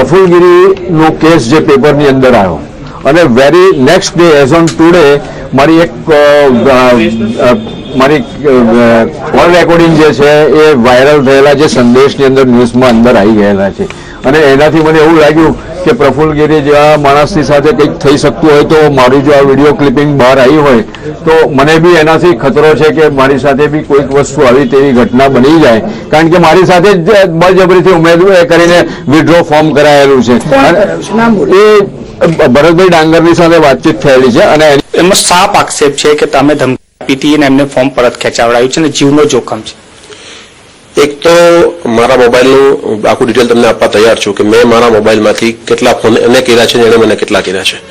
પ્રફુલ્લગીરીનો case જે પેપરની અંદર આવ્યો અને very next day as on today મારી એક મારી કોલ રેકોર્ડિંગ જે છે એ વાયરલ થયેલા જે સંદેશની અંદર ન્યૂઝમાં અંદર આવી ગયેલા છે અને એનાથી મને એવું લાગ્યું કે પ્રફુલ્લગીરી જેવા માણસની સાથે કંઈક થઈ શકતું હોય તો મારું જો આ વિડીયો ક્લિપિંગ બહાર આવી હોય તો મને બી એનાથી ખતરો છે કે મારી સાથે બી કોઈક વસ્તુ આવી તેવી ઘટના બની જાય કારણ કે મારી સાથે જ બળજબરીથી ઉમેદવાર કરીને વિડ્રો ફોર્મ કરાયેલું છે એ ભરતભાઈ ડાંગરની સાથે વાતચીત થયેલી છે અને એમાં સાફ આક્ષેપ છે કે તમે ધમકી આપી હતી અને એમને ફોર્મ પરત ખેંચાવડાયું છે અને જીવનો જોખમ છે। એક તો મારા મોબાઈલનું આખું ડિટેલ તમને આપવા તૈયાર છું કે મેં મારા મોબાઈલમાંથી કેટલા ફોન એને કર્યા છે અને મને કેટલા કર્યા છે।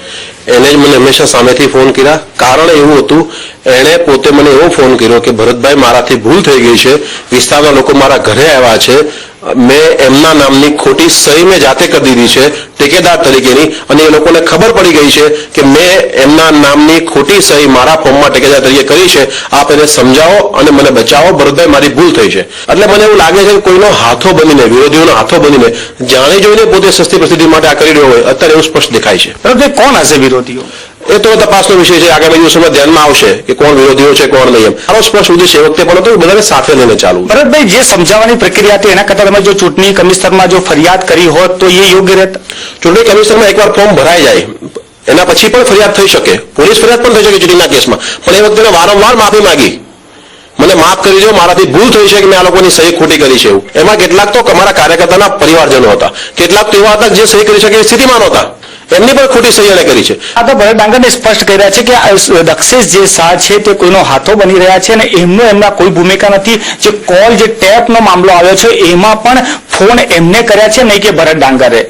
એને જ મને હંમેશા સામેથી ફોન કર્યા કારણ એવું હતું એણે પોતે મને એવો ફોન કર્યો કે ભરતભાઈ મારાથી ભૂલ થઈ ગઈ છે, વિસ્તારના લોકો મારા ઘરે આવ્યા છે, મેં એમના નામની ખોટી સહી મેં જાતે કરી દીધી છે ઠેકેદાર તરીકેની અને એ લોકોને ખબર પડી ગઈ છે કે મેં એમના નામની ખોટી સહી મારા ફોર્મમાં ઠેકેદાર તરીકે કરી છે, આપ એને સમજાવો અને મને બચાવો, ભરતભાઈ મારી ભૂલ થઈ છે। એટલે મને એવું લાગે છે કે કોઈનો હાથો બનીને વિરોધીઓનો હાથો બનીને જાણી જોઈને પોતે સસ્તી પરિસ્થિતિ માટે આ કરી રહ્યો હોય અત્યારે એવું સ્પષ્ટ દેખાય છે। ભરતભાઈ કોણ હશે વિરોધીઓ એ તો તપાસનો વિષય છે, આગામી દિવસોમાં ધ્યાનમાં આવશે કે કોણ વિરોધીઓ છે કોણ નહીં। એમ મારો સ્પષ્ટ ઉદ્દેશ એ વખતે પણ હતો બધાને સાથે લઈને ચાલવું। ભરતભાઈ જે સમજાવવાની પ્રક્રિયા હતી એના કરતા તમે જો ચૂંટણી કમિશનરમાં જો ફરિયાદ કરી હોત તો એ યોગ્ય રહેત। ચૂંટણી કમિશનમાં એકવાર ફોર્મ ભરાઈ જાય એના પછી પણ ફરિયાદ થઈ શકે, પોલીસ ફરિયાદ પણ થઈ શકે ચૂંટણીના કેસમાં, પણ એ વખતે વારંવાર માફી માંગી મને માફ કરી દો, મારાથી ભૂલ થઈ છે કે મેં આ લોકોની સહી ખોટી કરી છે। એવું એમાં કેટલાક તો અમારા કાર્યકર્તાના પરિવારજનો હતા, કેટલાક તો એવા હતા જે સહી કરી શકે એ સ્થિતિમાં નહોતા, એમની પણ ખોટી સહી એને કરી છે। આ તો ભરત ડાંગરને સ્પષ્ટ કર્યા છે કે દક્ષેશ જે શાહ છે તે કોઈનો હાથો બની રહ્યા છે અને એમના કોઈ ભૂમિકા નથી। જે કોલ જે ટેપનો મામલો આવ્યો છે એમાં પણ ફોન એમને કર્યા છે નહીં કે ભરત ડાંગરે।